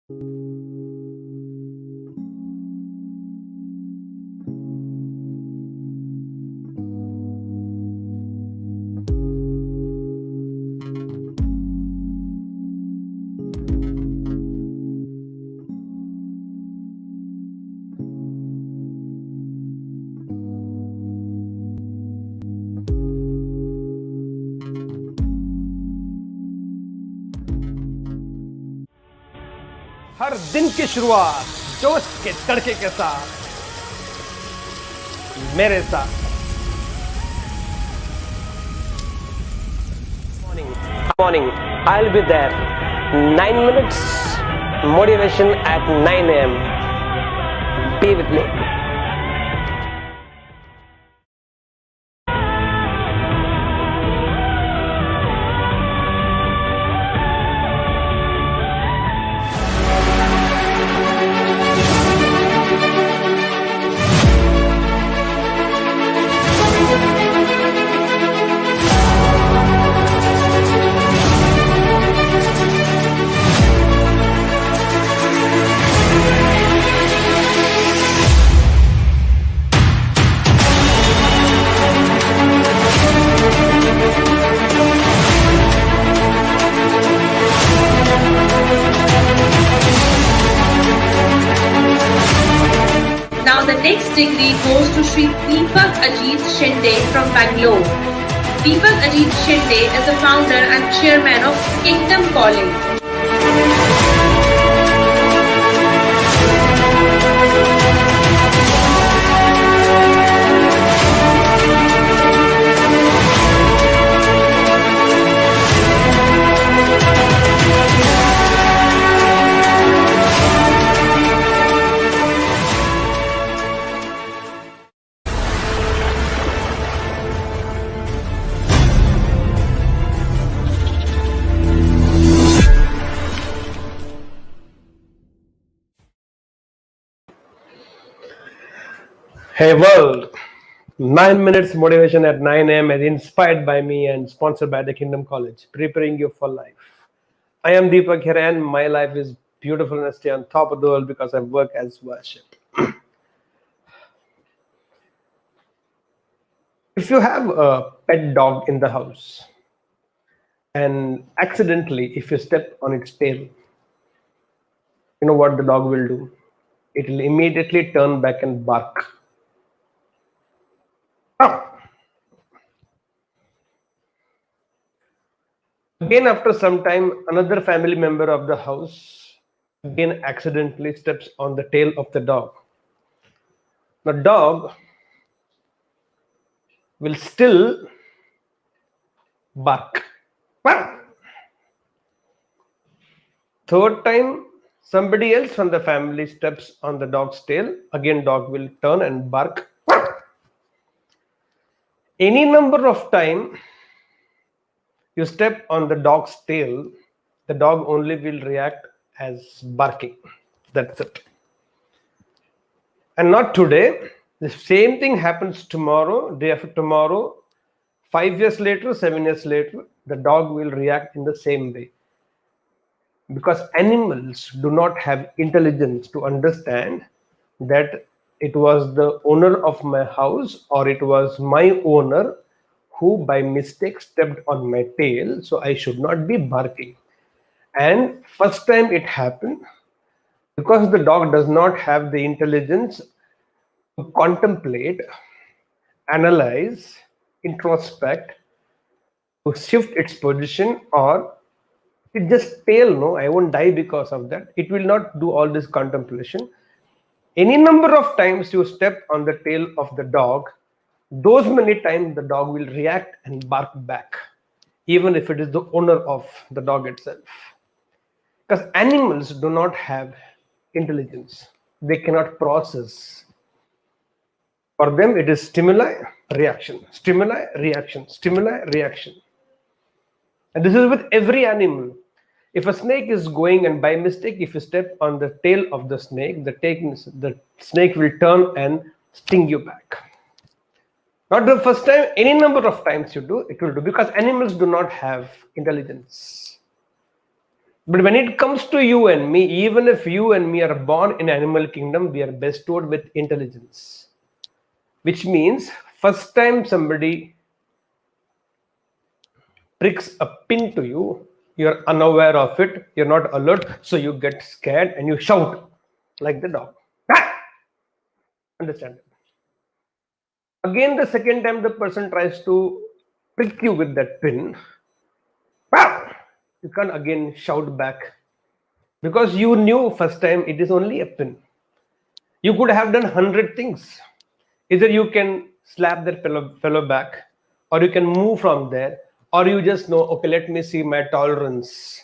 हर दिन की शुरुआत जोश के तड़के के साथ मेरे साथ morning I'll be there 9 minutes motivation at 9 a.m. Be with me. Now the next degree goes to Sri Deepak Shinde from Bangalore. Deepak Shinde is the founder and chairman of Kingdom College. Hey world, 9 minutes motivation at 9 a.m. is inspired by me and sponsored by the Kingdom College, preparing you for life. I am Deepak here and my life is beautiful and I stay on top of the world because I work as worship. If you have a pet dog in the house and accidentally if you step on its tail, you know what the dog will do? It will immediately turn back and bark. Again, after some time, another family member of the house again accidentally steps on the tail of the dog. The dog will still bark. Third time, somebody else from the family steps on the dog's tail. Again, dog will turn and bark. Any number of time you step on the dog's tail, the dog only will react as barking. That's it. And not today. The same thing happens tomorrow, day after tomorrow, 5 years later, 7 years later, the dog will react in the same way. Because animals do not have intelligence to understand that it was the owner of my house or it was my owner who by mistake stepped on my tail, so I should not be barking. And first time it happened, because the dog does not have the intelligence to contemplate, analyze, introspect, to shift its position, or it just tail, no, I won't die because of that. It will not do all this contemplation. Any number of times you step on the tail of the dog, those many times the dog will react and bark back, even if it is the owner of the dog itself. Because animals do not have intelligence. They cannot process. For them, it is stimuli, reaction, stimuli, reaction, stimuli, reaction. And this is with every animal. If a snake is going and by mistake, if you step on the tail of the snake, the snake will turn and sting you back. Not the first time, any number of times you do, it will do, because animals do not have intelligence. But when it comes to you and me, even if you and me are born in animal kingdom, we are bestowed with intelligence, which means first time somebody pricks a pin to you, you're unaware of it, you're not alert, so you get scared and you shout like the dog. Ah! Understand? Again, the second time the person tries to prick you with that pin, wow, you can't again shout back because you knew first time it is only a pin. You could have done 100 things. Either you can slap that fellow back, or you can move from there, or you just know, okay, let me see my tolerance.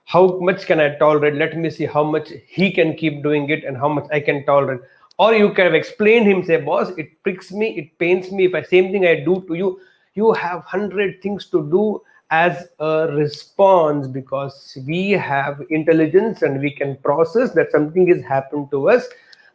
How much can I tolerate? Let me see how much he can keep doing it and how much I can tolerate. Or you can have explained him, say, boss, it pricks me, it pains me. If I same thing I do to you, you have 100 things to do as a response because we have intelligence and we can process that something has happened to us.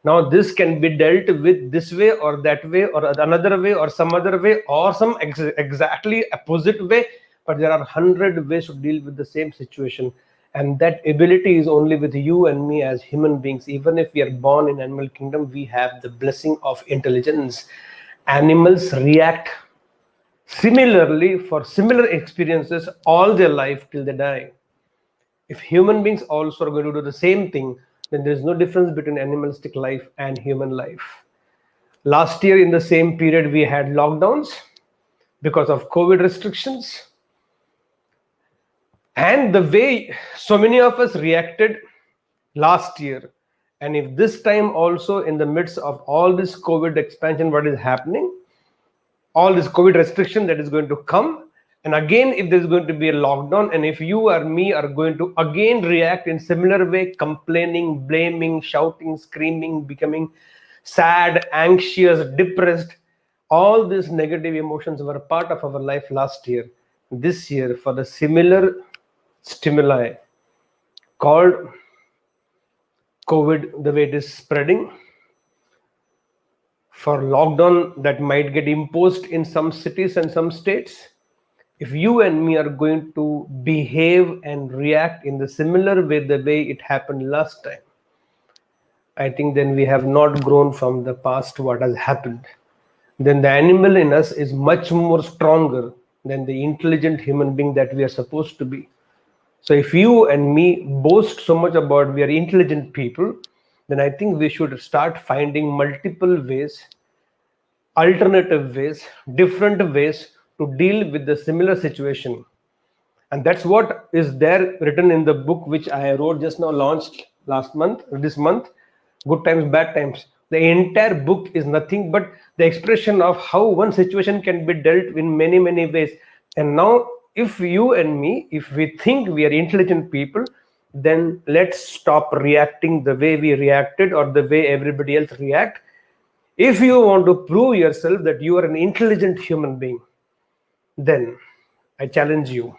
Now this can be dealt with this way or that way or another way or some other way or some exactly opposite way, but there are 100 ways to deal with the same situation, and that ability is only with you and me as human beings. Even if we are born in animal kingdom, we have the blessing of intelligence. Animals react similarly for similar experiences all their life till they die. If human beings also are going to do the same thing, then there is no difference between animalistic life and human life. Last year, in the same period, we had lockdowns because of COVID restrictions. And the way so many of us reacted last year, and if this time also in the midst of all this COVID expansion, what is happening, all this COVID restriction that is going to come. And again, if there's going to be a lockdown, and if you or me are going to again react in similar way, complaining, blaming, shouting, screaming, becoming sad, anxious, depressed, all these negative emotions were part of our life last year. This year, for the similar stimuli called COVID, the way it is spreading, for lockdown that might get imposed in some cities and some states, if you and me are going to behave and react in the similar way the way it happened last time, I think then we have not grown from the past what has happened. Then the animal in us is much more stronger than the intelligent human being that we are supposed to be. So if you and me boast so much about we are intelligent people, then I think we should start finding multiple ways, alternative ways, different ways to deal with the similar situation. And that's what is there written in the book which I wrote just now, launched last month, this month, Good Times, Bad Times. The entire book is nothing but the expression of how one situation can be dealt in many, many ways. And now, if you and me, if we think we are intelligent people, then let's stop reacting the way we reacted or the way everybody else react. If you want to prove yourself that you are an intelligent human being, then I challenge you,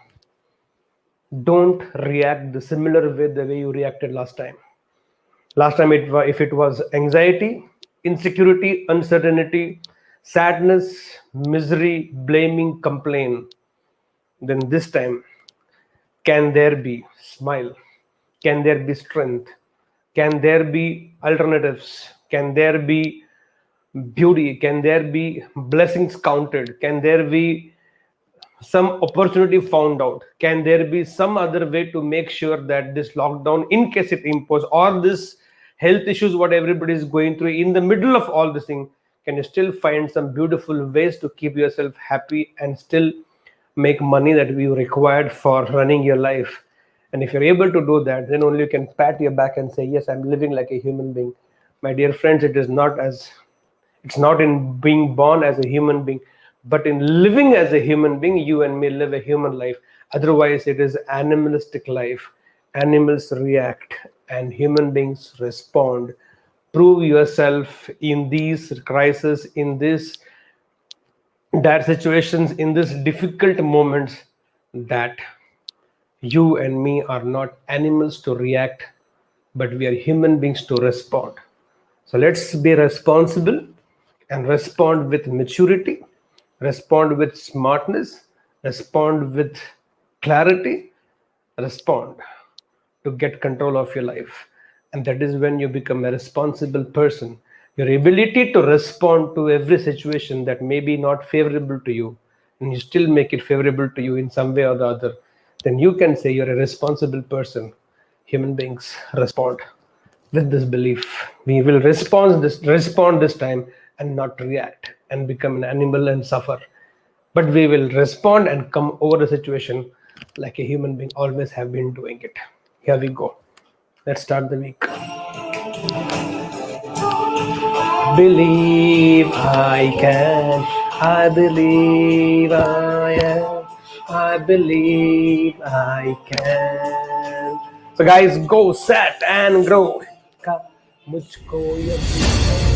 don't react the similar way the way you reacted last time. Last time, if it was anxiety, insecurity, uncertainty, sadness, misery, blaming, complain, then this time, can there be smile? Can there be strength? Can there be alternatives? Can there be beauty? Can there be blessings counted? Can there be some opportunity found out? Can there be some other way to make sure that this lockdown, in case it imposed, or this health issues what everybody is going through, in the middle of all this thing, can you still find some beautiful ways to keep yourself happy and still make money that you required for running your life? And if you're able to do that, then only you can pat your back and say, yes, I'm living like a human being. My dear friends, it's not in being born as a human being, but in living as a human being. You and me live a human life. Otherwise, it is animalistic life. Animals react and human beings respond. Prove yourself in these crises, in these dire situations, in these difficult moments, that you and me are not animals to react, but we are human beings to respond. So let's be responsible and respond with maturity, respond with smartness, respond with clarity, respond to get control of your life. And that is when you become a responsible person. Your ability to respond to every situation that may be not favorable to you, and you still make it favorable to you in some way or the other, then you can say you're a responsible person. Human beings respond with this belief. We will respond this time and not react and become an animal and suffer. But we will respond and come over the situation like a human being always have been doing it. Here we go. Let's start the week. Believe I can. I believe I am. I believe I can. So guys, go set and grow. का मुझको यकीन है